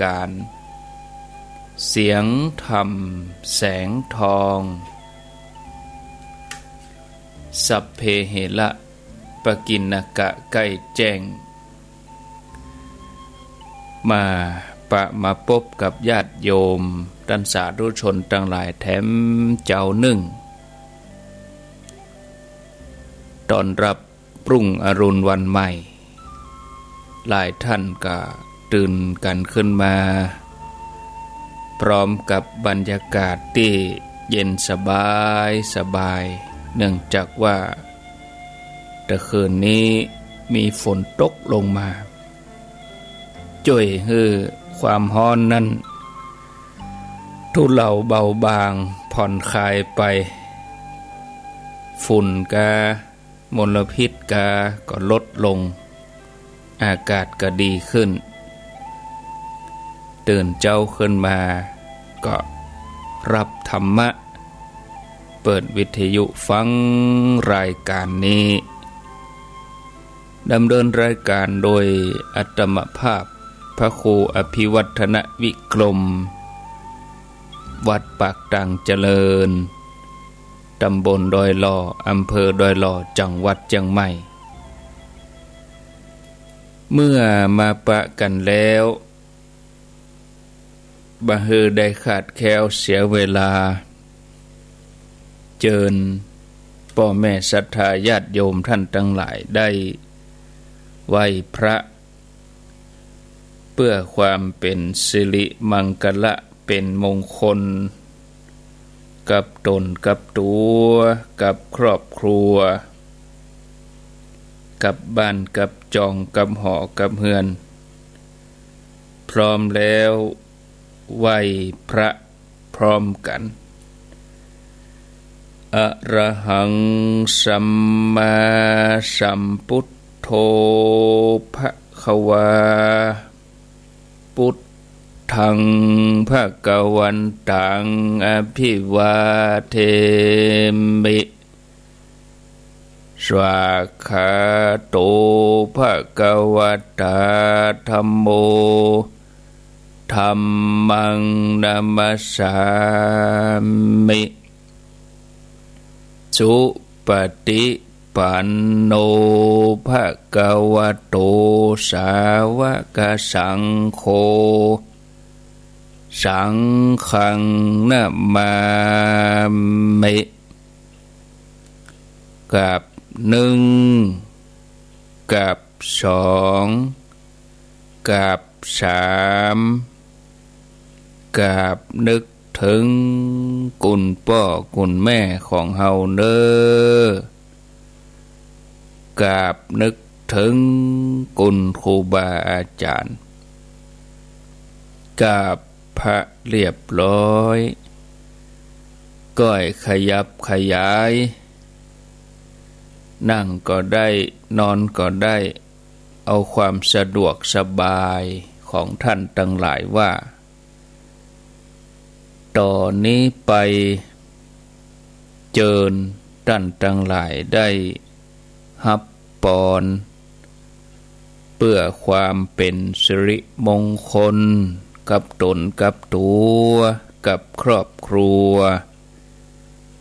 การเสียงธรรมแสงทองสัพเพเหระปกิณกะใกล้แจ้งมาพบกับญาติโยมท่านสาธุชนทั้งหลายแถมเจ้าหนึ่งตอนรับปรุ่งอรุณวันใหม่หลายท่านก็ตื่นกันขึ้นมาพร้อมกับบรรยากาศที่เย็นสบายเนื่องจากว่าแต่คืนนี้มีฝนตกลงมาช่วยให้ความร้อนนั้นทุเลาเบาบางผ่อนคลายไปฝุ่นกามลพิษก็ลดลงอากาศก็ดีขึ้นตื่นเจ้าขึ้นมาก็รับธรรมะเปิดวิทยุฟังรายการนี้ดำเนินรายการโดยอัตมภาพพระครูอภิวัฒนวิกรมวัดปากตังเจริญตำบลดอยหล่ออำเภอดอยหล่อจังหวัดเชียงใหม่เมื่อมาปะกันแล้วบ่ฮือได้ขาดแคลวเสียเวลาเจิญพ่อแม่ศรัทธาญาติโยมท่านทั้งหลายได้ไหว้พระเพื่อความเป็นสิริมังคละเป็นมงคลกับตนกับตัวกับครอบครัวกับบ้านกับจองกับหอกับเฮือนพร้อมแล้วไหว้พระพร้อมกันอะระหังสัมมาสัมพุทโธภควาพุทธังภควันตังอภิวาเทมิสวากขาโตภควตาธัมโมธัมมังนัมมัสสามิสุปฏิปันโนภควโตสาวกสังโฆสังฆังนะมามิกับหนึ่งกับสองกับสามกับนึกถึงกุณพ่อกุณแม่ของเฮาเน้อกราบนึกถึงกุณครูบาอาจารย์กราบพระเรียบร้อยก้อยขยับขยายนั่งก็ได้นอนก็ได้เอาความสะดวกสบายของท่านทั้งหลายว่าต่อนนี้ไปเจิญท่านทั้งหลายได้ฮับปอนเพื่อความเป็นสิริมงคลกับตนกับตัวกับครอบครัว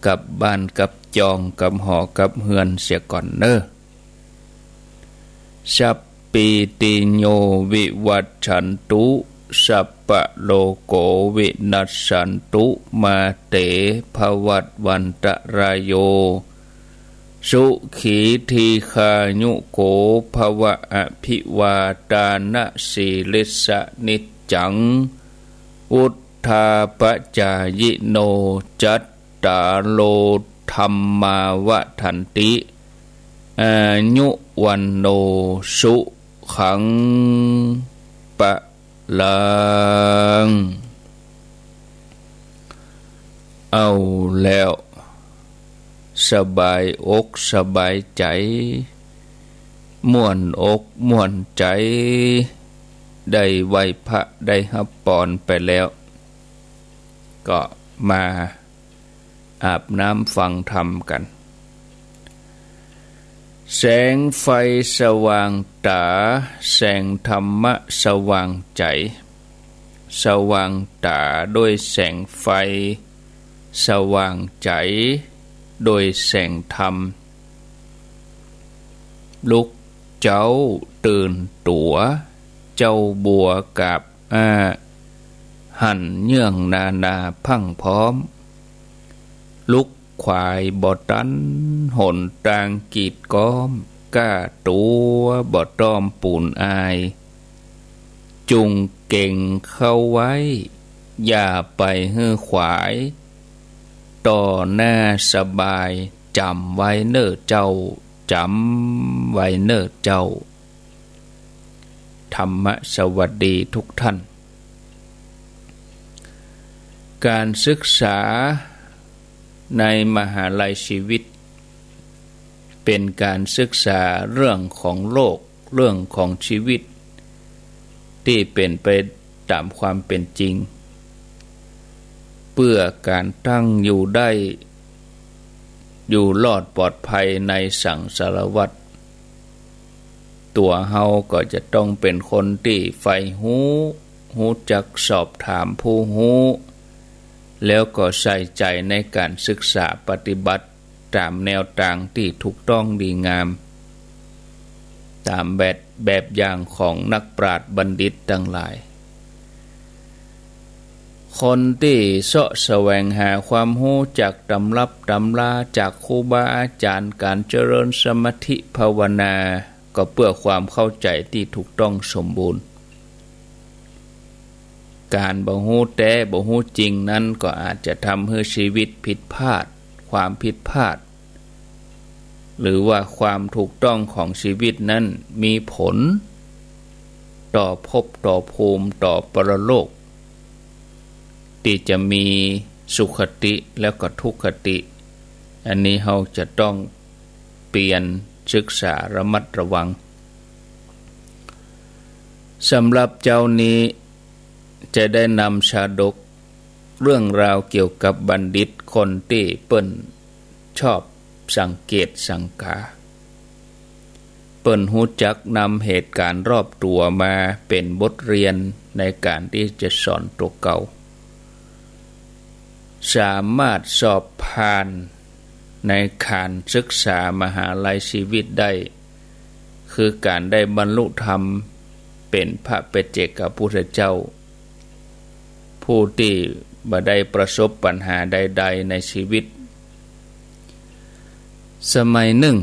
กับบ้านกับจองกับหอกับเฮือนเสียก่อนเน้อสัพปิติโยวิวัชชันตุสัพพะโลโกวินัสสันตุมาเตภวัตวันตรายโยสุขีทีคายุโกภวะอภิวาทานะสีลิสะนิจจังอุทธาปจายโนจัตตาโลธัมมาวะทันติอายุวันโนสุขังปะลังเอาแล้วสบายอกสบายใจม่วนอกม่วนใจได้ไหว้พระได้รับพรไปแล้วก็มาอาบน้ำฟังธรรมกัน แสงไฟสว่างตาแสงธรรมะสว่างใจ สว่างตาด้วยแสงไฟสว่างใจโดยแสงธรรมลุกเจ้าตื่นตัวเจ้าบัวกับหันเยื่องนาพังพร้อมลุกควายบ่ตันหนตางกีดก้อมก้าตัวบ่ต้อมปูนอายจุงเก่งเข้าไว้อย่าไปฮื้อขวายต่อหน้าสบายจำไว้เน้อเจ้าจำไว้เน้อเจ้าธรรมสวัสดีทุกท่านการศึกษาในมหาลัยชีวิตเป็นการศึกษาเรื่องของโลกเรื่องของชีวิตที่เป็นไปตามความเป็นจริงเพื่อการตั้งอยู่ได้อยู่รอดปลอดภัยในสังสารวัฏตัวเฮาก็จะต้องเป็นคนที่ใฝ่รู้จักสอบถามผู้รู้แล้วก็ใส่ใจในการศึกษาปฏิบัติตามแนวทางที่ถูกต้องดีงามตามแบบอย่างของนักปราชญ์บัณฑิตทั้งหลายคนที่เสาะแสวงหาความรู้จากตำรับตำราจากครูบาอาจารย์การเจริญสมาธิภาวนาก็เพื่อความเข้าใจที่ถูกต้องสมบูรณ์การบ่ฮู้แต่บ่ฮู้จริงนั้นก็อาจจะทำให้ชีวิตผิดพลาดความผิดพลาดหรือว่าความถูกต้องของชีวิตนั้นมีผลต่อภพต่อภูมิต่อปรโลกที่จะมีสุขติแล้วก็ทุกขติอันนี้เราจะต้องเปลี่ยนศึกษาระมัดระวังสำหรับเจ้านี้จะได้นำชาดกเรื่องราวเกี่ยวกับบัณฑิตคนที่เปิ้นชอบสังเกตสังกาเปิ้นรู้จักนำเหตุการณ์รอบตัวมาเป็นบทเรียนในการที่จะสอนตัวเก่าสามารถสอบผ่านในการศึกษามหาลัยชีวิตได้คือการได้บรรลุธรรมเป็นพระปัจเจกพุทธเจ้าผู้ที่บ่ได้ประสบปัญหาใดๆในชีวิตสมัยหนึ่ง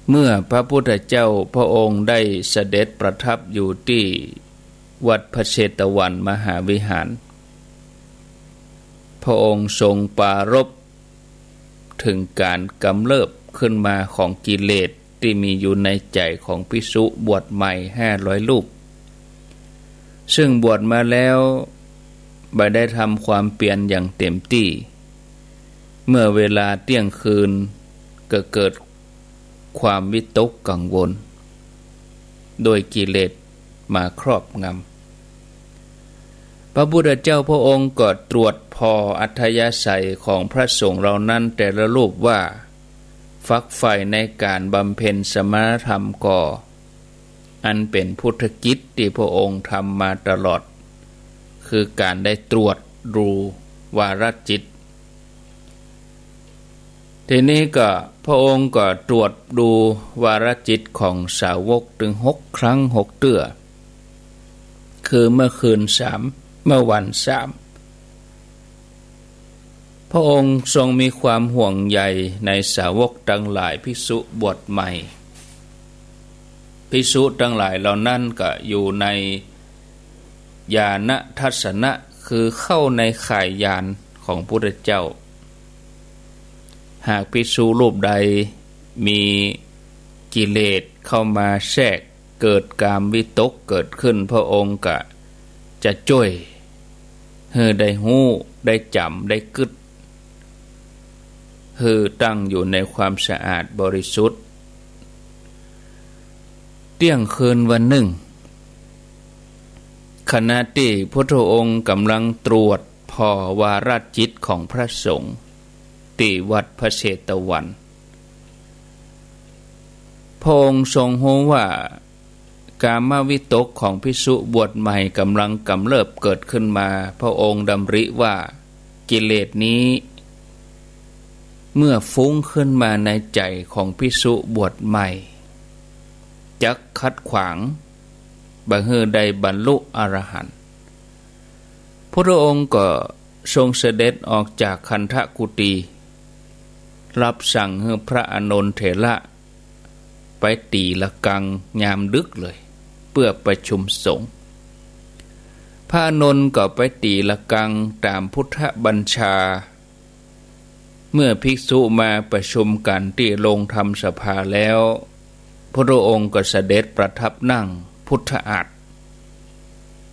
เมื่อพระพุทธเจ้าพระองค์ได้เสด็จประทับอยู่ที่วัดพระเชตวันมหาวิหารพระองค์ทรงปรารภถึงการกำเริบขึ้นมาของกิเลสที่มีอยู่ในใจของภิกษุบวชใหม่500รูปซึ่งบวชมาแล้วบ่ได้ทำความเปลี่ยนอย่างเต็มที่เมื่อเวลาเที่ยงคืนก็เกิดความวิตกกังวลโดยกิเลสมาครอบงำพระพุทธเจ้าพระองค์ก็ตรวจพออัธยาศัยของพระสงฆ์เหล่านั้นแต่ละรูปว่าฝักใฝ่ในการบำเพ็ญสมณธรรมก่ออันเป็นพุทธกิจที่พระองค์ทำมาตลอดคือการได้ตรวจดูวาระจิตทีนี้ก็พระองค์ก็ตรวจดูวาระจิตของสาวกถึง6 ครั้ง 6 เตื้อคือเมื่อคืน3เมื่อวัน3พระองค์ทรงมีความห่วงใยในสาวกทั้งหลายภิกษุบวชใหม่ภิกษุทั้งหลายเหล่านั้นก็อยู่ในญาณทัศนะคือเข้าในข่ายญาณของพระพุทธเจ้าหากภิกษุรูปใดมีกิเลสเข้ามาแทรกเกิดกามวิตกเกิดขึ้นพระองค์ก็จะช่วยให้ได้ฮู้ได้จำได้กึดให้ตั้งอยู่ในความสะอาดบริสุทธิ์เที่ยงคืนวันหนึ่งขณะที่พระองค์กำลังตรวจพอวาระจิตของพระสงฆ์ที่วัดพระเชตวันพระองค์ทรงรู้ว่า กามวิตกของภิกษุบวชใหม่กำลังกำเริบเกิดขึ้นมาพระองค์ดำริว่ากิเลสนี้เมื่อฟุ้งขึ้นมาในใจของภิกษุบวชใหม่จักขัดขวางบ่ให้ได้บรรลุอรหันต์พระองค์ก็ทรงเสด็จออกจากคันธกุฏีรับสั่งให้พระอานนท์เถระไปตีละกังยามดึกเลยเพื่อประชุมสงฆ์พระอานนท์ก็ไปตีละกังตามพุทธบัญชาเมื่อภิกษุมาประชุมกันที่โรงธรรมสภาแล้วพระองค์ก็เสด็จประทับนั่งพุทธอาฏ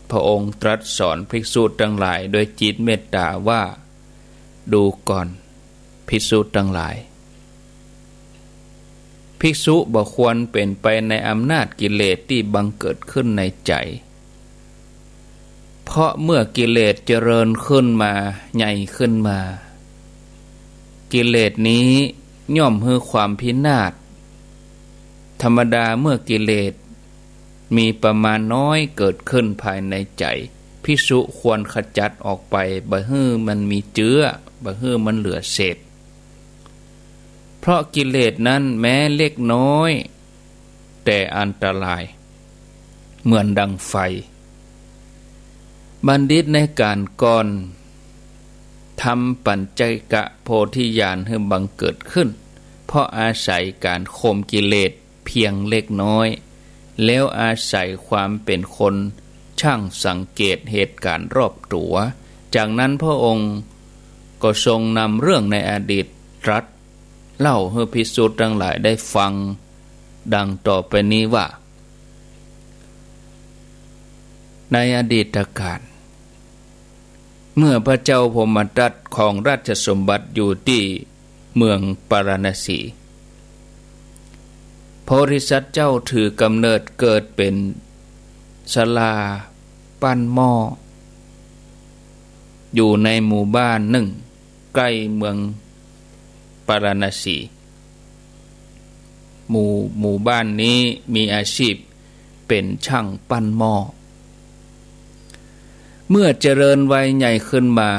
พระองค์ตรัสสอนภิกษุทั้งหลายโดยจิตเมตตาว่าดูก่อนภิกษุทั้งหลายภิกษุบ่ควรเป็นไปในอำนาจกิเลสที่บังเกิดขึ้นในใจเพราะเมื่อกิเลสเจริญขึ้นมาใหญ่ขึ้นมากิเลสนี้ย่อมให้ความพินาศธรรมดาเมื่อกิเลสมีประมาณน้อยเกิดขึ้นภายในใจภิกษุควรขจัดออกไปบ่ให้มันมีเจือบ่ให้มันเหลือเศษเพราะกิเลสนั้นแม้เล็กน้อยแต่อันตรายเหมือนดังไฟบัณฑิตในการก่อนทำปัญจกะโพธิญาณให้บังเกิดขึ้นเพราะอาศัยการข่มกิเลสเพียงเล็กน้อยแล้วอาศัยความเป็นคนช่างสังเกตเหตุการณ์รอบตัวจากนั้นพระองค์ก็ทรงนำเรื่องในอดีตตรัสเล่าให้ภิกษุทั้งหลายได้ฟังดังต่อไปนี้ว่าในอดีตการเมื่อพระเจ้าพมทัตของราชสมบัติอยู่ที่เมืองปาราณสีโพธิสัตว์เจ้าถือกำเนิดเกิดเป็นศาลาปั้นหม้ออยู่ในหมู่บ้านหนึ่งใกล้เมืองปาราณสีหมู่บ้านนี้มีอาชีพเป็นช่างปั้นหม้อเมื่อเจริญวัยใหญ่ขึ้นมา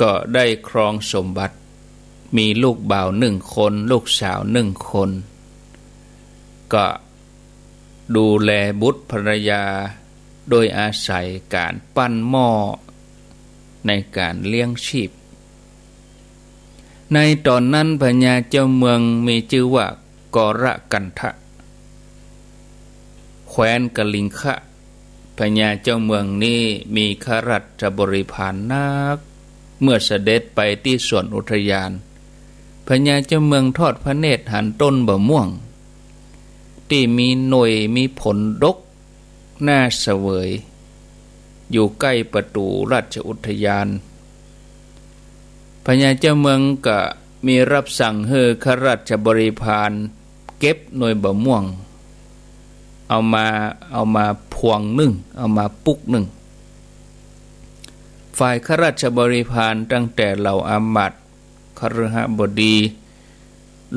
ก็ได้ครองสมบัติมีลูกบ่าว1 คนลูกสาว1 คนก็ดูแลบุตรภรรยาโดยอาศัยการปั้นหม้อในการเลี้ยงชีพในตอนนั้นพญาเจ้าเมืองมีชื่อว่ากรกันทะแคว้นกลิงคะพญาเจ้าเมืองนี้มีข้าราชบริพารนักเมื่อเสด็จไปที่สวนอุทยานพญาเจ้าเมืองทอดพระเนตรหันต้นบะม่วงที่มีหน่วยมีผลดกน่าเสวยอยู่ใกล้ประตูราชอุทยานพญาเจ้าเมืองก็มีรับสั่งให้ข้าราชบริพารเก็บหน่วยบะม่วงเอามาพวง1เอามาปุก1ฝ่ายข้าราชบริพารตั้งแต่เหล่าอามาตย์คฤหบดี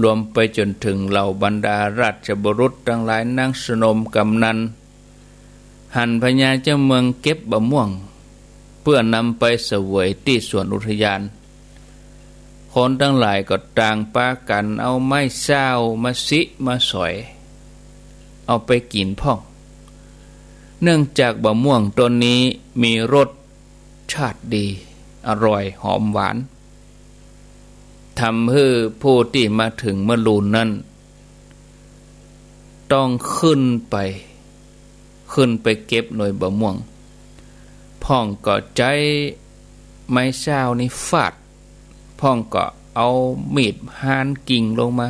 รวมไปจนถึงเหล่าบรรดาราชบุรุษทั้งหลายนางสนมกำนันหันพญาเจ้าเมืองเก็บบะม่วงเพื่อนำไปเสวยที่สวนอุทยานคนทั้งหลายก็ต่างปากันเอาไม้เศร้ามาสิมาสอยเอาไปกินพ่องเนื่องจากบะม่วงต้นนี้มีรสชาติดีอร่อยหอมหวานทำให้ผู้ที่มาถึงมะลูนนั้นต้องขึ้นไปเก็บหน่วยบะม่วงพ่องก็ใจไม้เศร้านี่ฟาดพ่องก็เอามีดหานกิ่งลงมา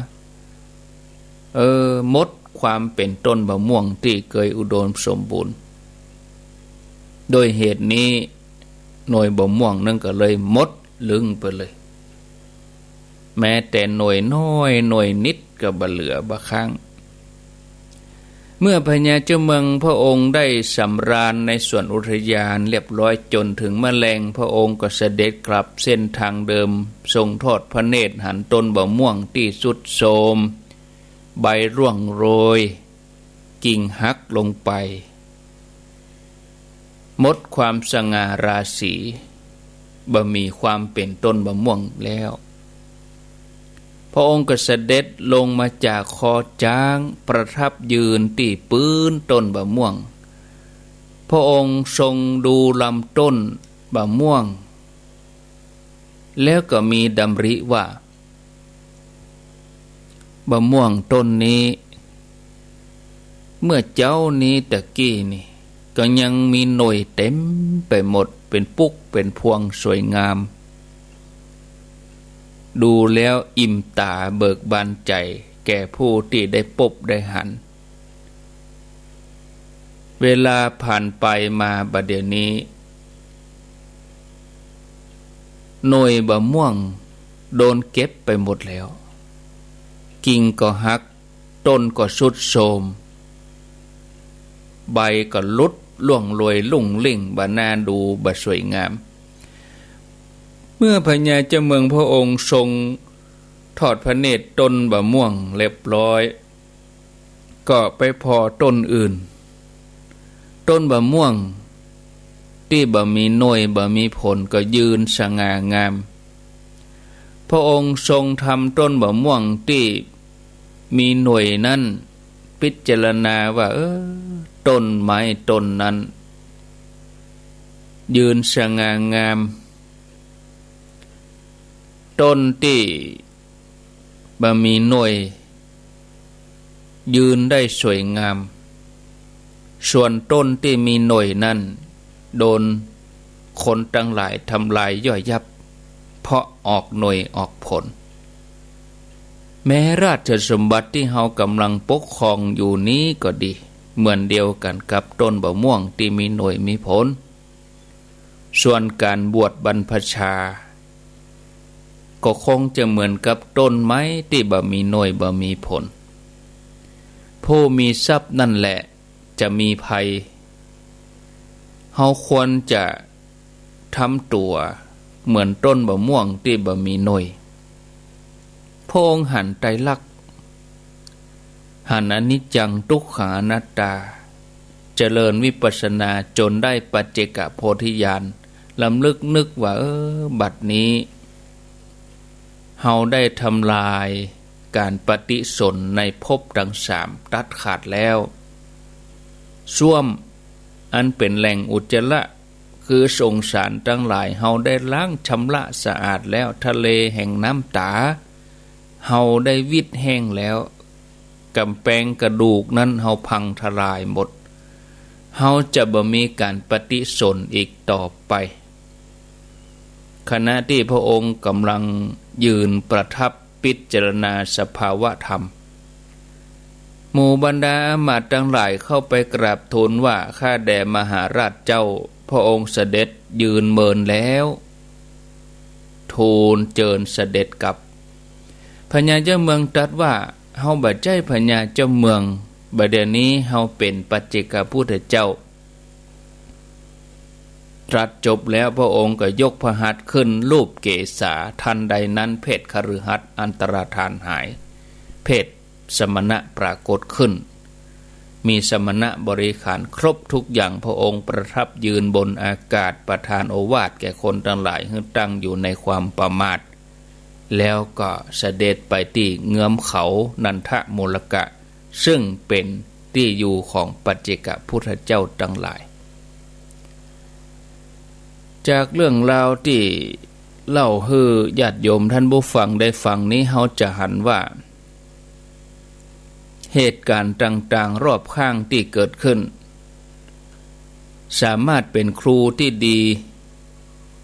มดความเป็นต้นบะม่วงที่เคยอุดมสมบูรณ์โดยเหตุนี้หน่วยบะม่วงนั่นก็เลยมดลึงไปเลยแม้แต่หน่วยน้อยหน่วยนิดก็บ่เหลือบ่ค้างเมื่อพญาเจ้าเมืองพระองค์ได้สำราญในสวนอุทยานเรียบร้อยจนถึงแมลงพระองค์ก็เสด็จกลับเส้นทางเดิมทรงทอดพระเนตรหันต้นบะม่วงที่สุดโทรมใบร่วงโรย กิ่งหักลงไปหมดความสง่าราศีบ่มีความเป็นต้นมะม่วงแล้วพระองค์ก็เสด็จลงมาจากคอช้างประทับยืนที่ปื้นต้นมะม่วงพระองค์ทรงดูลำต้นมะม่วงแล้วก็มีดำริว่ามะม่วงต้นนี้เมื่อเจ้านี้ตะกี้นี่ก็ยังมีหน่วยเต็มไปหมดเป็นปุกเป็นพวงสวยงามดูแล้วอิ่มตาเบิกบานใจแก่ผู้ที่ได้พบได้หันเวลาผ่านไปมาบัดเดี๋ยวนี้หน่วยบะม่วงโดนเก็บไปหมดแล้วกิ่งก็หักต้นก็สุดโทรมใบก็ลุดล่วงโรยลุ่งลิ่งบ่น่าดูบ่สวยงามเมื่อพญาเจ้าเมืองพระองค์ทรงทอดพระเนตรต้นบะม่วงเรียบร้อยก็ไปพอต้นอื่นต้นบะม่วงที่บ่มีหน่วยบ่มีผลก็ยืนสง่างามพระองค์ทรงทำต้นบะม่วงที่มีหน่วยนั้นพิจารณาว่าต้นไม้ต้นนั้นยืนสง่างามต้นที่บ่มีหน่วยยืนได้สวยงามส่วนต้นที่มีหน่วยนั้นโดนคนทั้งหลายทำลายย่อยยับเพราะออกหน่วยออกผลแม้ราชสมบัติที่เฮากำลังปกครองอยู่นี้ก็ดีเหมือนเดียวกันกับต้นบะม่วงที่มีหน่วยมีผลส่วนการบวชบรรพชาก็คงจะเหมือนกับต้นไม้ที่บ่มีหน่วยบ่มีผลผู้มีทรัพย์นั่นแหละจะมีภัยเฮาควรจะทำตัวเหมือนต้นบะม่วงที่บ่มีหน่วยพระองค์หันไตรลักษณ์หันอนิจจังทุกขังอนัตตาเจริญวิปัสสนาจนได้ปัจเจกโพธิญาณลำลึกนึกว่าบัดนี้เฮาได้ทำลายการปฏิสนธิในภพทั้งสามตัดขาดแล้วส้วมอันเป็นแหล่งอุจจาระคือสงสารทั้งหลายเฮาได้ล้างชำระสะอาดแล้วทะเลแห่งน้ำตาเฮาได้วิดแห้งแล้วกำแพงกระดูกนั้นเฮาพังทลายหมดเฮาจะบ่มีการปฏิสนธิอีกต่อไปขณะที่พระองค์กำลังยืนประทับพิจารณาสภาวะธรรมหมู่บรรดาอมาตย์ทั้งหลายเข้าไปกราบทูลว่าข้าแด่มหาราชเจ้าพระองค์เสด็จยืนเมินแล้วทูลเจิญเสด็จกลับพญาเจ้าเมืองตรัสว่าเฮาบ่ใจพญาเจ้าเมืองบัดเดี๋ยวนี้เฮาเป็นปัจเจกพุทธเจ้าตรัสจบแล้วพระองค์ก็ยกพระหัตถ์ขึ้นลูบเกศาทันใดนั้นเพศคฤหัสถ์อันตรธานหายเพศสมณะปรากฏขึ้นมีสมณะบริขารครบทุกอย่างพระองค์ประทับยืนบนอากาศประทานโอวาทแก่คนทั้งหลายให้ตั้งอยู่ในความประมาทแล้วก็เสด็จไปที่เงื้อมเขานันทมูลกะซึ่งเป็นที่อยู่ของปัจเจกพุทธเจ้าทั้งหลายจากเรื่องราวที่เล่าให้ญาติโยมท่านผู้ฟังได้ฟังนี้เฮาจะหันว่าเหตุการณ์ต่างๆรอบข้างที่เกิดขึ้นสามารถเป็นครูที่ดี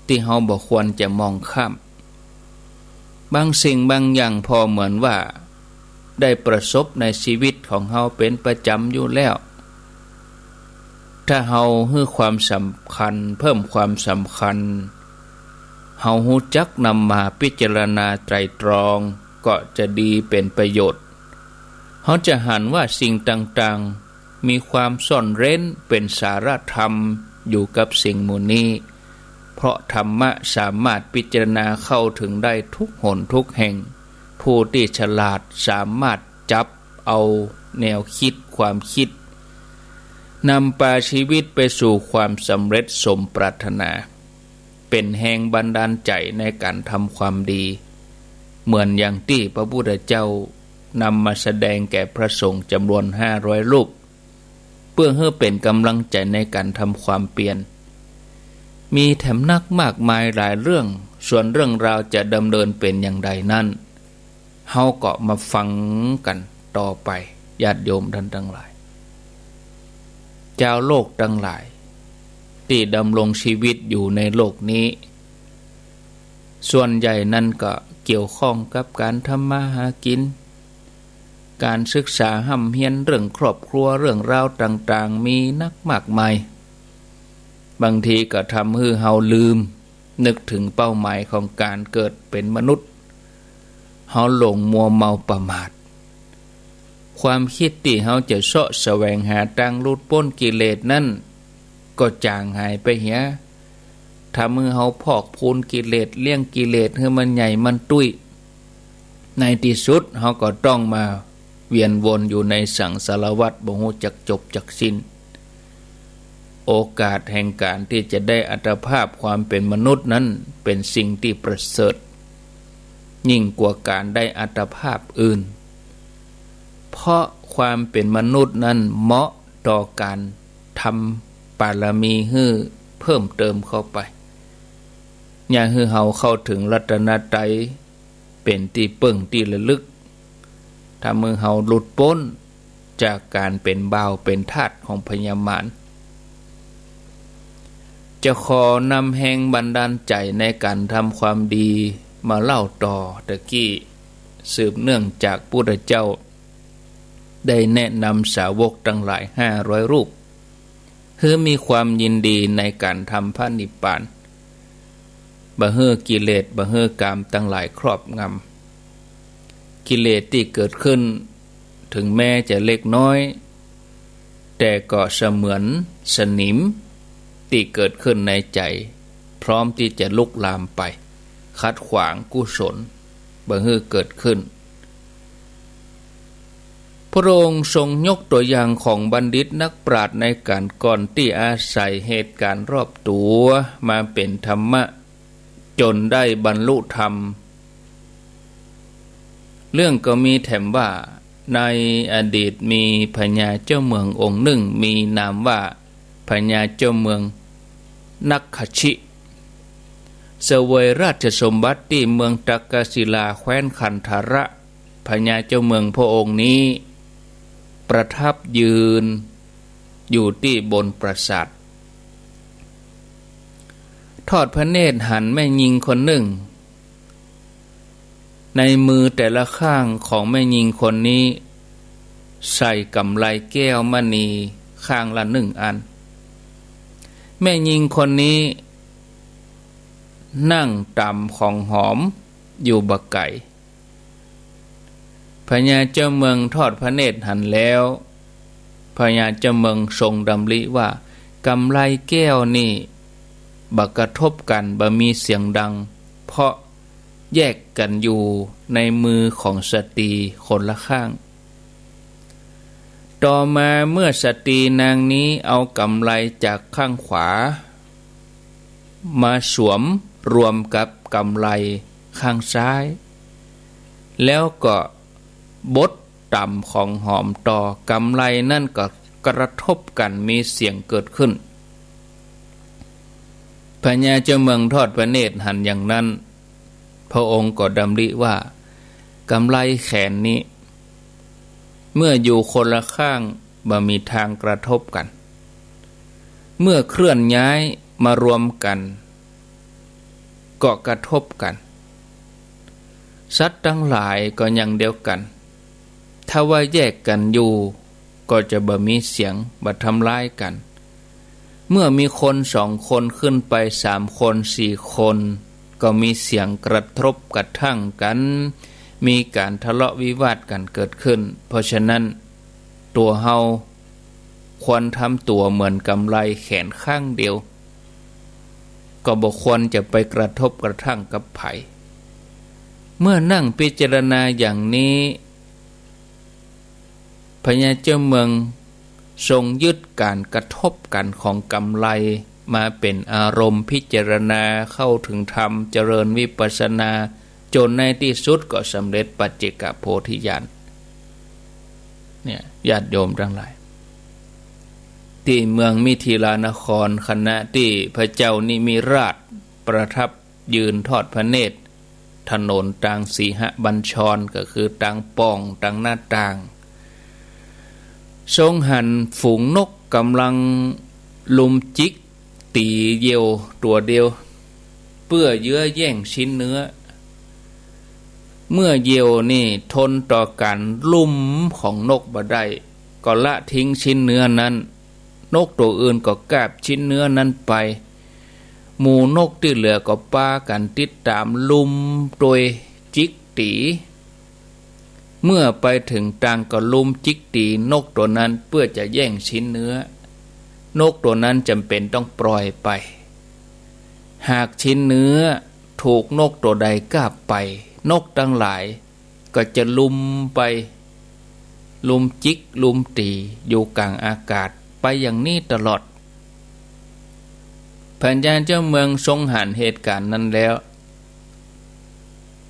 ที่เฮาบ่ควรจะมองข้ามบางสิ่งบางอย่างพอเหมือนว่าได้ประสบในชีวิตของเฮาเป็นประจำอยู่แล้วถ้าเฮาให้ความสำคัญเพิ่มความสำคัญเฮารู้จักนำมาพิจารณาไตรตรองก็จะดีเป็นประโยชน์เฮาจะหันว่าสิ่งต่างๆมีความซ่อนเร้นเป็นสารธรรมอยู่กับสิ่งหมู่นี้เพราะธรรมะสามารถพิจารณาเข้าถึงได้ทุกหนทุกแห่งผู้ที่ฉลาดสามารถจับเอาแนวคิดความคิด นำพาชีวิตไปสู่ความสำเร็จสมปรารถนาเป็นแห่งบันดาลใจในการทำความดีเหมือนอย่างที่พระพุทธเจ้านำมาแสดงแก่พระสงฆ์จำนวน500 รูปเพื่อให้เป็นกำลังใจในการทำความเปลี่ยนมีแถมนักมากมายหลายเรื่องส่วนเรื่องราวจะดำเนินเป็นอย่างใดนั้นเฮาก็มาฟังกันต่อไปญาติโยมท่านทั้งหลายเจ้าโลกทั้งหลายที่ดำรงชีวิตอยู่ในโลกนี้ส่วนใหญ่นั่นก็เกี่ยวข้องกับการทำมาหากินการศึกษาห้ำเฮียนเรื่องครอบครัวเรื่องราวต่างๆมีนักมากมายบางทีก็ทำให้เฮาลืมนึกถึงเป้าหมายของการเกิดเป็นมนุษย์เฮาหลงมัวเมาประมาทความคิดที่เฮาจะเสาะแสวงหาทางหลุดพ้นกิเลสนั่นก็จางหายไปเหียทำให้เฮาพอกพูนกิเลสเลี้ยงกิเลสให้มันใหญ่มันตุ้ยในที่สุดเฮาก็ต้องมาเวียนวนอยู่ในสังสารวัฏบ่ฮู้จักจบจักสิ้นโอกาสแห่งการที่จะได้อัตภาพความเป็นมนุษย์นั้นเป็นสิ่งที่ประเสริฐยิ่งกว่าการได้อัตภาพอื่นเพราะความเป็นมนุษย์นั้นเหมาะต่อการทำบารมีให้เพิ่มเติมเข้าไปอย่าให้เฮาเข้าถึงรัตนตรัยเป็นที่เปิ้งที่ระลึกทำให้เฮาหลุดพ้นจากการเป็นบ่าวเป็นทาสของพญามารจะขอนำแห่งบันดาลใจในการทำความดีมาเล่าต่อตะกี้สืบเนื่องจากพุทธเจ้าได้แนะนำสาวกทั้งหลาย500 รูปเพื่อมีความยินดีในการทำพระนิพพานบ่เฮือกิเลสบ่เฮือกามทั้งหลายครอบงำกิเลสที่เกิดขึ้นถึงแม้จะเล็กน้อยแต่ก็เสมือนสนิมที่เกิดขึ้นในใจพร้อมที่จะลุกลามไปขัดขวางกุศลบ่เฮือเกิดขึ้นพระองค์ทรงยกตัวอย่างของบัณฑิตนักปราชญ์ในการก่อนที่อาศัยเหตุการณ์รอบตัวมาเป็นธรรมะจนได้บรรลุธรรมเรื่องก็มีแถมว่าในอดีตมีพญาเจ้าเมืององค์หนึ่งมีนามว่าพญาเจ้าเมืองนักขชิเสวยราชสมบัติที่เมืองตักกศิลาแคว้นคันธาระพญาเจ้าเมืองพระองค์นี้ประทับยืนอยู่ที่บนปราสาททอดพระเนตรหันแม่หญิงคนหนึ่งในมือแต่ละข้างของแม่หญิงคนนี้ใส่กำไลแก้วมณีข้างละ1 อันแม่หญิงคนนี้นั่งตำของหอมอยู่บักไก่พญาเจ้าเมืองทอดพระเนตรหันแล้วพญาเจ้าเมืองทรงดำริว่ากำไลแก้วนี่บักกระทบกันบ่มีเสียงดังเพราะแยกกันอยู่ในมือของสตรีคนละข้างต่อมาเมื่อสตรีนางนี้เอากำไลจากข้างขวามาสวมรวมกับกำไลข้างซ้ายแล้วก็บดต่ำของหอมต่อกำไลนั่นก็กระทบกันมีเสียงเกิดขึ้นพญาเจ้าเมืองทอดพระเนตรหันอย่างนั้นพระองค์ก็ดำริว่ากำไลแขนนี้เมื่ออยู่คนละข้างบ่มีทางกระทบกันเมื่อเคลื่อนย้ายมารวมกันก็กระทบกันสัตว์ทั้งหลายก็อย่างเดียวกันถ้าว่าแยกกันอยู่ก็จะบ่มีเสียงบ่ทำร้ายกันเมื่อมีคน2 คนขึ้นไป3 คน4 คนก็มีเสียงกระทบกระทั่งกันมีการทะเลาะวิวาทกันเกิดขึ้นเพราะฉะนั้นตัวเฮาควรทำตัวเหมือนกำไลแขนข้างเดียวก็บ่ควรจะไปกระทบกระทั่งกับไผเมื่อนั่งพิจารณาอย่างนี้พญาเจ้าเมือง ทรงยึดการกระทบกันของกำไรมาเป็นอารมณ์พิจารณาเข้าถึงธรรมเจริญวิปัสสนาจนในที่สุดก็สำเร็จปัจเจกโพธิญาณเนี่ยญาติโยมทั้งหลายที่เมืองมิถิลานครขณะที่พระเจ้านิมิราชประทับยืนทอดพระเนตรถนนต่างสีหบัญชรก็คือต่างป้องต่างหน้าต่างทรงหันฝูงนกกำลังลุมจิกตีเหยี่ยวตัวเดียวเพื่อเยื้อแย่งชิ้นเนื้อเมื่อเหยี่ยวนี่ทนต่อการลุ่มของนกบ่ได้ก็ละทิ้งชิ้นเนื้อนั้นนกตัวอื่นก็กาบชิ้นเนื้อนั้นไปหมู่นกที่เหลือก็ปากันติดตามลุมโดยจิกตีเมื่อไปถึงต่างก็ลุมจิกตีนกตัวนั้นเพื่อจะแย่งชิ้นเนื้อนกตัวนั้นจำเป็นต้องปล่อยไปหากชิ้นเนื้อถูกนกตัวใดกาบไปนกทั้งหลายก็จะลุมไปลุมจิกลุมตีอยู่กลางอากาศไปอย่างนี้ตลอดพญาเจ้าเมืองทรงหันเหตุการณ์นั้นแล้ว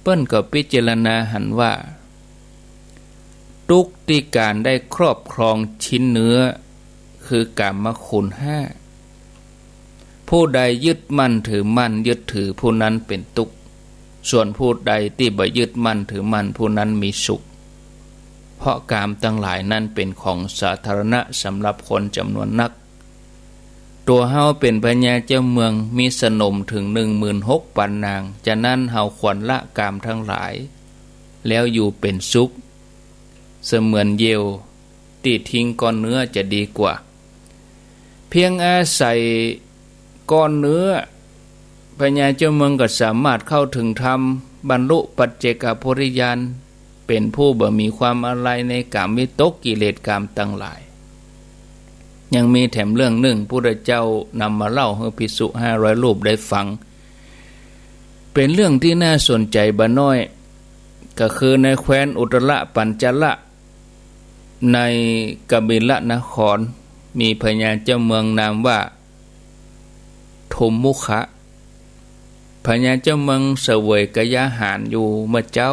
เปิ้นก็พิจารณาหันว่าทุกที่การได้ครอบครองชิ้นเนื้อคือกามคุณห้าผู้ใดยึดมั่นถือมั่นยึดถือผู้นั้นเป็นทุกข์ส่วนผู้ใดที่บ่ยึดมั่นถือมั่นผู้นั้นมีสุขเพราะกามทั้งหลายนั้นเป็นของสาธารณะสำหรับคนจำนวนนักตัวเฮาเป็นพญาเจ้าเมืองมีสนมถึง 16,000 นางฉะนั้นเฮาควรละกามทั้งหลายแล้วอยู่เป็นสุขเสมือนเหยี่ยวที่ทิ้งก้อนเนื้อจะดีกว่าเพียงอาศัยก้อนเนื้อพญาเจ้าเมืองก็สามารถเข้าถึงธรรมบรรลุปัจเจกโพธิญาณเป็นผู้บ่มีความอะไรในกามวิตกกิเลสกามทั้งหลายยังมีแถมเรื่องหนึ่งพุทธเจ้านำมาเล่าให้ภิกษุ500 รูปได้ฟังเป็นเรื่องที่น่าสนใจบ่น้อยก็คือในแคว้นอุตระปัญจละในกบิลนครมีพญาเจ้าเมืองนามว่าโทมุขะพญาเจ้าเมืองเสวยกยาหารอยู่เมื่อเจ้า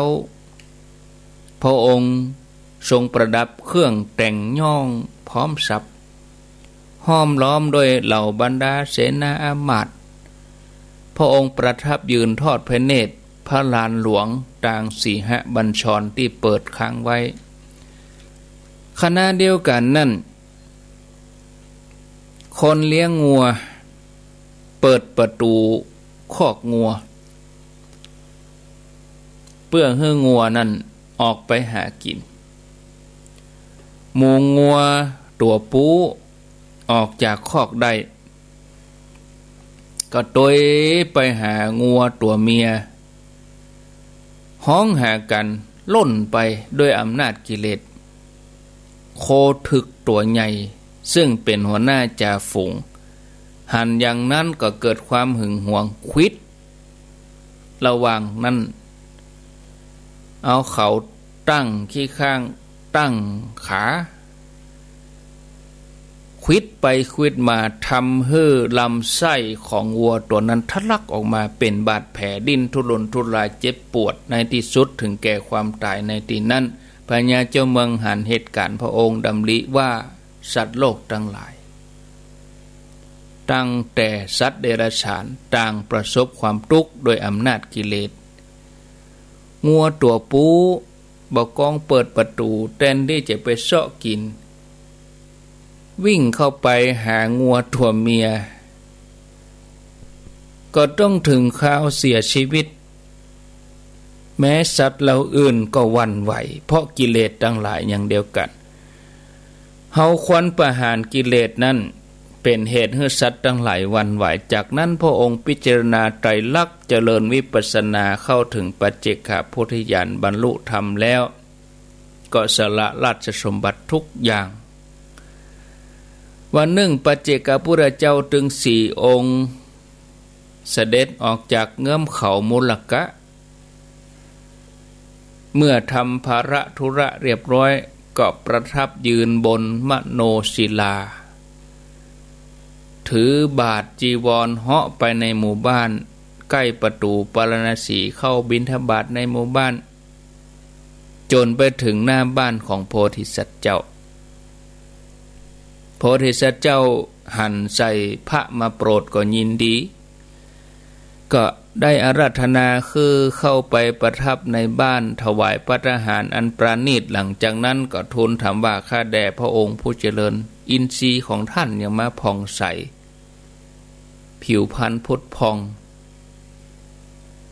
พระองค์ทรงประดับเครื่องแต่งย่องพร้อมสับห้อมล้อมด้วยเหล่าบรรดาเสนาอามาตย์พระองค์ประทับยืนทอดพระเนตรพระลานหลวงต่างสีหบัญชรที่เปิดค้างไว้ขณะเดียวกันนั่นคนเลี้ยงงัวเปิดประตูคอกงัวเพื่อให้งัวนั่นออกไปหากินหมูงัวตัวปูออกจากคอกได้ก็โดยไปหางัวตัวเมียห้องหากันล่นไปด้วยอำนาจกิเลสโคถึกตัวใหญ่ซึ่งเป็นหัวหน้าจ่าฝูงหันอย่างนั้นก็เกิดความหึงหวงควิดระหว่างนั้นเอาเขาตั้งขี้ข้างตั้งขาควิดไปควิดมาทำให้ลำไส้ของวัวตัวนั้นทะลักออกมาเป็นบาดแผลดิ้นทุรนทุรายเจ็บปวดในที่สุดถึงแก่ความตายในที่นั้นพญาเจ้าเมืองหันเหตุการณ์พระองค์ดำริว่าสัตว์โลกทั้งหลายตั้งแต่สัตว์เดรัจฉานต่างประสบความทุกข์โดยอำนาจกิเลสงัวตัวปูบกองเปิดประตูแทนที่จะไปเสาะกินวิ่งเข้าไปหางัวตัวเมียก็ต้องถึงข่าวเสียชีวิตแม้สัตว์เหล่าอื่นก็หวั่นไหวเพราะกิเลสทั้งหลายอย่างเดียวกันเฮาควรประหารกิเลสนั้นเป็นเหตุให้สัตว์ทั้งหลายหวั่นไหวจากนั้นพระองค์พิจารณาไตรลักษณ์เจริญวิปัสสนาเข้าถึงปัจเจกโพธิญาณบรรลุธรรมแล้วก็สละราชสมบัติทุกอย่างวันหนึ่งปัจเจกพุทธเจ้าถึง4 องค์เสด็จออกจากเงื้อมเขามูลกะเมื่อทำภาระธุระเรียบร้อย ก็ประทับยืนบนมโนศิลาถือบาทจีวรเหาะไปในหมู่บ้านใกล้ประตูปารณสีเข้าบิณฑบาตในหมู่บ้านจนไปถึงหน้าบ้านของโพธิสัตว์เจ้าโพธิสัตว์เจ้าหันใส่พระมาโปรดก็ยินดีก็ได้อาราธนาคือเข้าไปประทับในบ้านถวายภัตตาหารอันประณีตหลังจากนั้นก็ทูลถามว่าข้าแด่พระองค์ผู้เจริญอินทรีย์ของท่านยังมาผ่องใสผิวพรรณพุทธพอง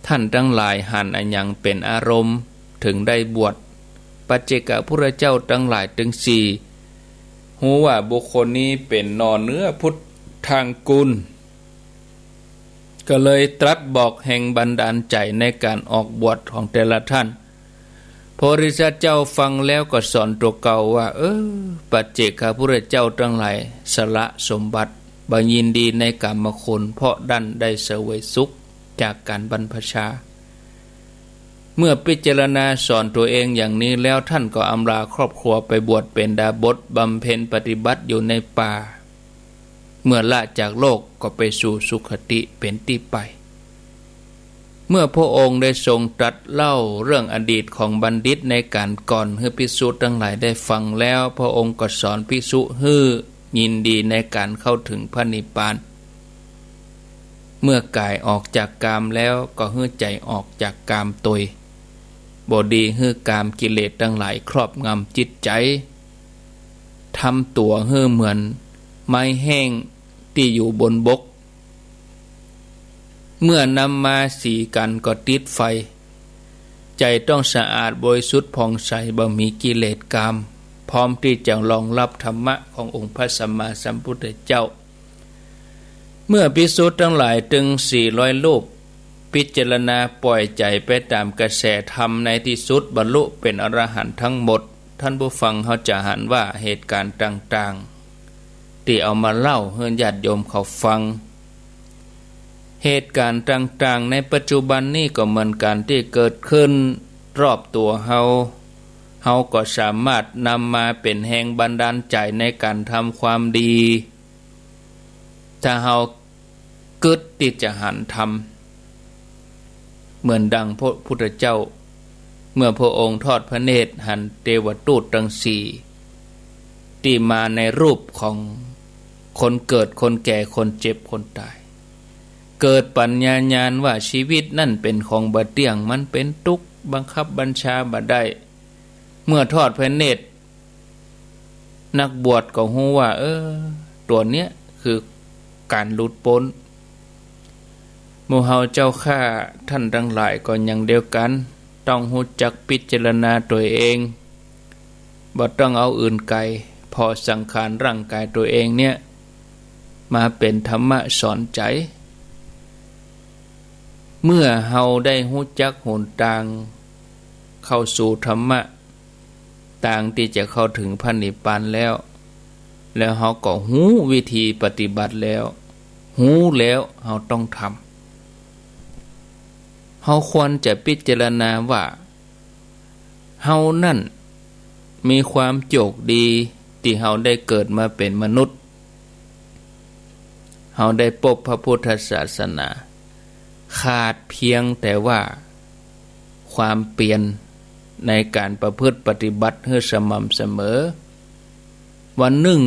ท่านทั้งหลายหันอันยังเป็นอารมณ์ถึงได้บวชปัจเจกพุทธเจ้าทั้งหลายถึงสี่หูว่าบุคคลนี้เป็นนอเนื้อพุทธทางกุลก็เลยตรัสบอกแห่งบันดาลใจในการออกบวชของแต่ละท่านโพธิสัตว์เจ้าฟังแล้วก็สอนตัวเก่าว่าปัจเจกพุทธเจ้าทั้งหลายสละสมบัติบยินดีในกามคุณเพราะดันได้เสวยสุขจากการบรรพชาเมื่อพิจารณาสอนตัวเองอย่างนี้แล้วท่านก็อำลาครอบครัวไปบวชเป็นดาบสบำเพ็ญปฏิบัติอยู่ในป่าเมื่อละจากโลกก็ไปสู่สุคติเป็นที่ไปเมื่อพระองค์ได้ทรงตรัสเล่าเรื่องอดีตของบัณฑิตในการก่อนให้ภิกษุทั้งหลายได้ฟังแล้วพระองค์ก็สอนภิกษุให้ยินดีในการเข้าถึงพระนิพพานเมื่อกายออกจากกามแล้วก็ให้ใจออกจากกามตยบ่ดีให้กามกิเลสทั้งหลายครอบงำจิตใจทำตัวให้เหมือนไม้แห้งที่อยู่บนบกเมื่อนำมาสีกันก็ติดไฟใจต้องสะอาดบริสุทธิ์ผ่องใสบ่มีกิเลสกามพร้อมที่จะรองรับธรรมะขององค์พระสัมมาสัมพุทธเจ้าเมื่อภิกษุทั้งหลายถึง400 รูปพิจารณาปล่อยใจไปตามกระแสธรรมในที่สุดบรรลุเป็นอรหันต์ทั้งหมดท่านผู้ฟังเขาจะหันว่าเหตุการณ์ต่างๆที่เอามาเล่าให้ญาติโยมเขาฟังเหตุการณ์ต่างๆในปัจจุบันนี้ก็เหมือนกันที่เกิดขึ้นรอบตัวเฮาก็สามารถนำมาเป็นแรงบันดาลใจในการทำความดีถ้าเฮาเกิดที่จะหันทำเหมือนดังพระพุทธเจ้าเมื่อพระองค์ทอดพระเนตรหันเทวทูตทั้งสี่ที่มาในรูปของคนเกิดคนแก่คนเจ็บคนตายเกิดปัญญาญาณว่าชีวิตนั่นเป็นของบ่เที่ยงมันเป็นทุกข์บังคับบัญชาบ่ได้เมื่อทอดพระเนตรนักบวชก็รู้ว่าตัวเนี้ยคือการหลุดพ้นหมู่เฮาเจ้าข้าท่านทั้งหลายก็อย่างเดียวกันต้องรู้จักพิจารณาตัวเองบ่ต้องเอาอื่นไกลพอสังขารร่างกายตัวเองเนี่ยมาเป็นธรรมะสอนใจเมื่อเฮาได้รู้จักหนทางเข้าสู่ธรรมะต่างที่จะเข้าถึงพระนิพพานแล้วเฮาก็รู้วิธีปฏิบัติแล้วรู้แล้วเฮาต้องทำเฮาควรจะพิจารณาว่าเฮานั่นมีความโชคดีที่เฮาได้เกิดมาเป็นมนุษย์เฮาได้พบพระพุทธศาสนาขาดเพียงแต่ว่าความเปลี่ยนในการประพฤติปฏิบัติให้สม่ำเสมอวันหนึ่ง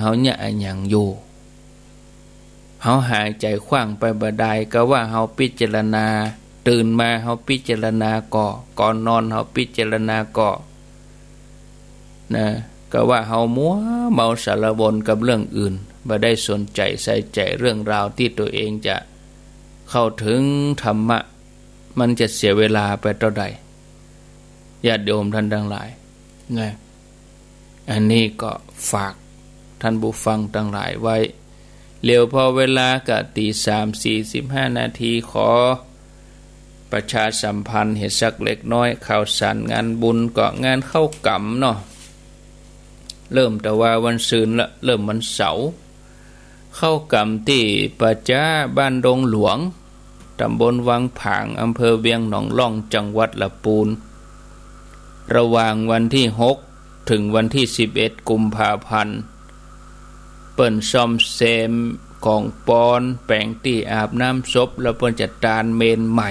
เฮาเนี่ยอย่างอยู่เฮาหายใจขว้างไปบ่ได้ก็ว่าเฮาพิจารณาตื่นมาเฮาพิจารณาก่อนนอนเฮาพิจารณานะก็ว่าเฮามัวเมาสารวนกับเรื่องอื่นบ่ได้สนใจใส่ใจเรื่องราวที่ตัวเองจะเข้าถึงธรรมะมันจะเสียเวลาไปเท่าใดญาติโยมท่านทั้งหลายนะอันนี้ก็ฝากท่านผู้ฟังทั้งหลายไว้เร็วพอเวลากะตี3:45 นาทีขอประชาสัมพันธ์เหตุสักเล็กน้อยข่าวสารงานบุญก็งานเข้ากรรมเนาะเริ่มแต่ว่าวันศุกร์ละเริ่มวันเสาร์เข้ากรรมที่ประจ้าบ้านดงหลวงตำบลวังผางอำเภอเวียงหนองล่องจังหวัดลำพูนระหว่างวันที่6 ถึงวันที่11กุมภาพันธ์เปิ้นซ่อมแซมของปอนแปลงที่อาบน้ำศพแล้วเปิ้นจะตานเมนใหม่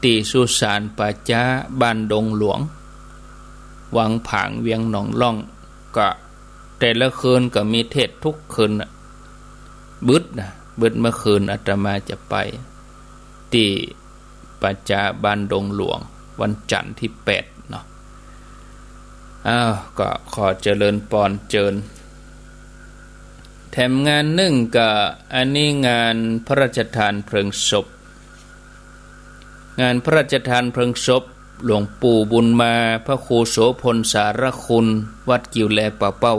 ที่สุสานป่าช้าบ้านดงหลวงวังผางเวียงหนองล่องก็แต่ละคืนก็มีเทศทุกคืนบึดเมื่อคืนอาตมาจะไปที่ป่าช้าบ้านดงหลวงวันจันทร์ที่8เนาะก็ขอเจริญปอนเจิญแถมงานหนึ่งก็อันนี้งานพระราชทานเพลิงศพงานพระราชทานเพลิงศพหลวงปู่บุญมาพระครูโสพลสารคุณวัดกิวแลป่าเป้า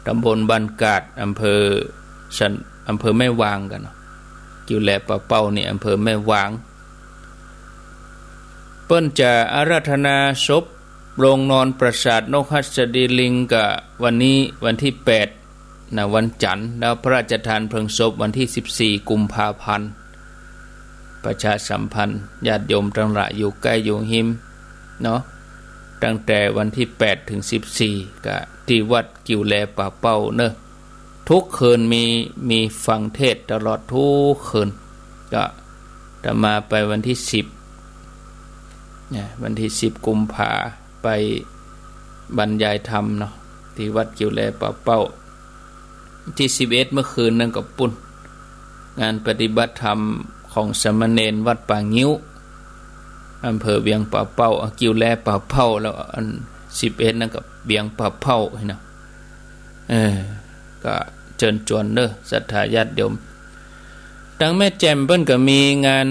ตำบลบ้านกาดอำเภอแม่วางกันกิวแลป่าเป้านี่อำเภอแม่วางเปิ้นจะอาราธนาศพโรงนอนปราสาทนกหัสดีลิงกะวันนี้วันที่8วันจันทร์แล้วพระราชทานเพลิงศพวันที่14กุมภาพันธ์ประชาสัมพันธ์ญาติโยมทั้งหลายอยู่ใกล้อยู่หิมเนาะตั้งแต่วันที่8ถึง14ก็ที่วัดกิวแลป่าเป้าเนอะทุกคืนมีฟังเทศตลอดทุกคืนก็จะมาไปวันที่10เนี่ยวันที่10กุมภาไปบรรยายธรรมเนาะที่วัดกิวแลป่าเป้าที่11เมื่อคืนนั่นก็ปุ่นงานปฏิบัติธรรมของสมณเณรวัดป่างิ้วอำเภอเวียงป่าเป้ากิวแลป่าเป้าแล้วอัน11นั่นก็เวียงป่าเป้าเนาะก็เชิญชวนเด้อศรัทธาญาติโยมดังแม่แจ่มเพิ่นก็มีงาน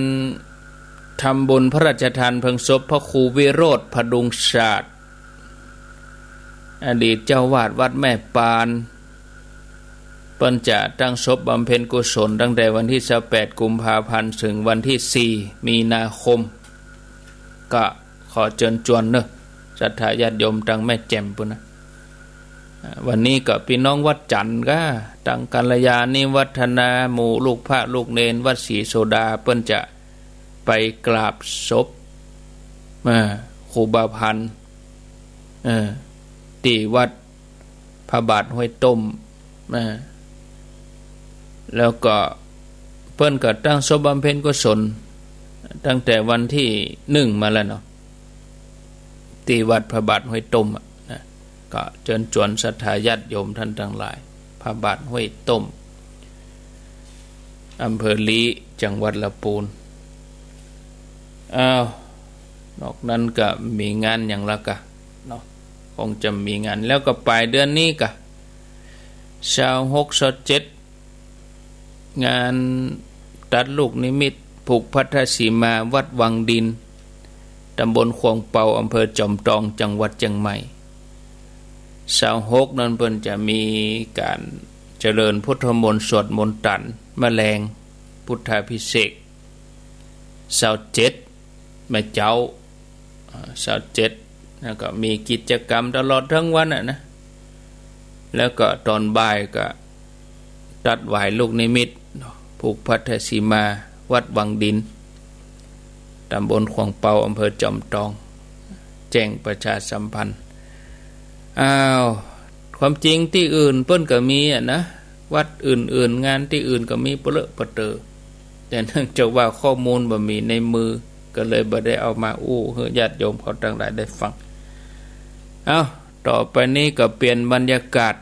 ทำบุญพระราชทานเพลิงศพพระครูวิโรธพดุงศาสตร์อดีตเจ้าวาดวัดแม่ปานเปิ้นจะตั้งศพบำเพ็ญกุศลตั้งแต่วันที่18กุมภาพันธ์ถึงวันที่4มีนาคมก็ขอเชิญชวนเนอะศรัทธาญาติโยมตั้งแม่แจ่มปุ่นนะวันนี้ก็พี่น้องวัดจันทร์ก็ตั้งกัลยาณิวัฒนาหมู่ลูกพระลูกเนนวัดศรีโสดาเปิ้นจะไปกราบศพครูบาพันธ์ที่วัดพระบาทห้วยต้มแล้วก็เพิ่นก็ตั้งศพบำเพ็ญกุศลตั้งแต่วันที่1มาแล้วเนาะที่วัดพระบาทห้วยต้มก็เชิญชวนศรัทธาญาติโยมท่านทั้งหลายพระบาทห้วยต้มอำเภอลี้จังหวัดลำพูนนอกนั้นก็มีงานอย่างละกะเนาะคงจะมีงานแล้วก็ปลายเดือนนี้กะ26-27งานตัดลูกนิมิตผูกพัทธสีมาวัดวังดินตำบลขวงเปาอำเภอจอมทองจังหวัดเชียงใหม่26นั้นเพิ่นจะมีการเจริญพุทธมนต์สวดมนต์ตันแมลงพุทธาภิเษก27แม่เจ้า27แล้วก็มีกิจกรรมตลอดทั้งวันนะแล้วก็ตอนบ่ายก็ตัดไหวลูกนิมิตผูกพัทธสีมาวัดวังดินตำบลขวงเปาอำเภอจอมทองแจ้งประชาสัมพันธ์ความจริงที่อื่นเปิ้นก็มีนะวัดอื่นๆงานที่อื่นก็มีเปรอะปะเตอแต่เนื่องจากว่าข้อมูลบ่มีในมือก็เลยบ่ได้เอามาให้ญาติโยมเขาทั้งหลายได้ฟังต่อไปนี้ก็เปลี่ยนบรรยากาศ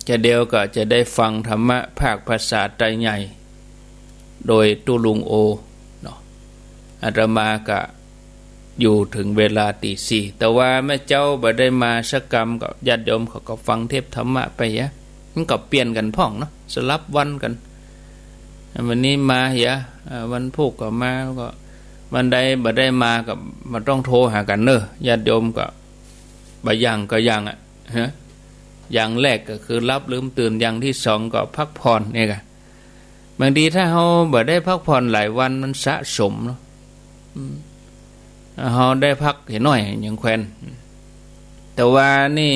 จะเดียวก็จะได้ฟังธรรมะภาคภาษาไทยใหญ่โดยตุลุงโอเนาะอาตมาก็อยู่ถึงเวลาตี 4แต่ว่าแม่เจ้าบ่ได้มาสักกรรมกับญาติโยมเขาก็ฟังเทศธรรมะไปมันก็เปลี่ยนกันพ่องเนาะสลับวันกันวันนี้มาวันพุธก็มาก็วันใดบ่ได้มาก็มันต้องโทรหากันเนอะญาติโยมก็บ่อย่างก็อย่างอย่างแรกก็คือรับลืมตื่นอย่างที่2ก็พักผ่อนเนี่ยค่ะบางทีถ้าเฮาบ่ได้พักผ่อนหลายวันมันสะสมเนาะเฮาได้พักเห็นหน่อยอย่างแควนแต่ว่านี่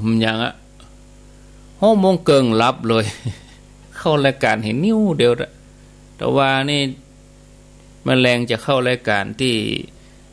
มันอย่าง6 โมงเกิงรับเลยเข้ารายการเห็นนิ้วเดียวแต่ว่านี่แมลงจะเข้ารายการที่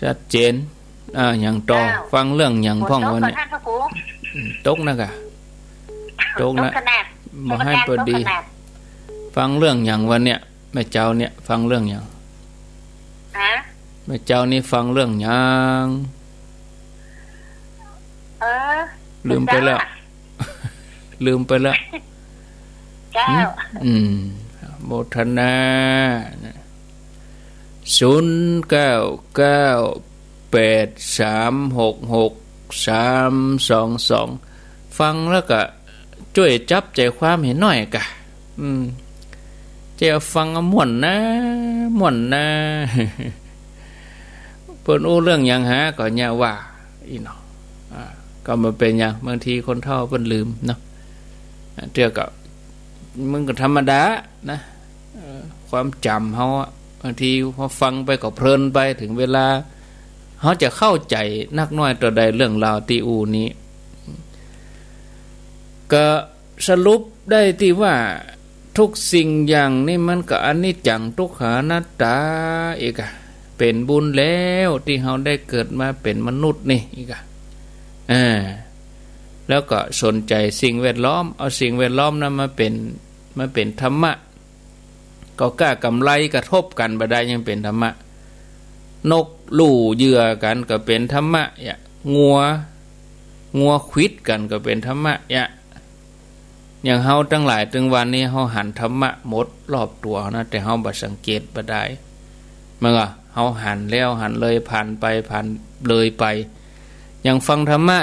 ชัดเจนอย่างต่อฟังเรื่องอย่างพ่องวันนี้ตกนะกะตกนะบ่ให้เปิดดีฟังเรื่องอย่างวันเนี้ยแม่เจ้าเนี่ยฟังเรื่องอย่างแม่เจ้านี่ฟังเรื่องอย่างลืมไปแล้วลืมไปแล้วเจ้าโมทนา0998366322ฟังแล้วก็ช่วยจับใจความเห็นหน่อยกะจะฟังม่วนนะม่วนนะเพิ่นอู้เรื่องหยังหาก็เนี่ยว่าอีเนาะก็มาเป็นอย่างบางทีคนเฒ่าเพิ่นลืมเนาะเทื่อก็มึงก็ธรรมดานะความจำเฮาบางทีพอฟังไปก็เพลินไปถึงเวลาเฮาจะเข้าใจนักน้อยตัวใดเรื่องราวที่อูนี้ก็สรุปได้ที่ว่าทุกสิ่งอย่างนี่มันก็อนิจจังทุกขังอนัตตาอีกเป็นบุญแล้วที่เฮาได้เกิดมาเป็นมนุษย์นี่อีกแล้วก็สนใจสิ่งแวดล้อมเอาสิ่งแวดล้อมนั้นมาเป็นธรรมะก็กล้ากำไรกระทบกันบ่ได้ยังเป็นธรรมะนกลู่เหยื่อกันก็เป็นธรรมะงัวขวิดกันก็เป็นธรรมะอย่างเฮาทั้งหลายถึงวันนี้เฮาหันธรรมะหมดรอบตัวนะแต่เฮาบ่สังเกตบ่ได้มันก็เฮาหันแล้วหันเลยผ่านไปผ่านเลยไปอย่างฟังธรรมะ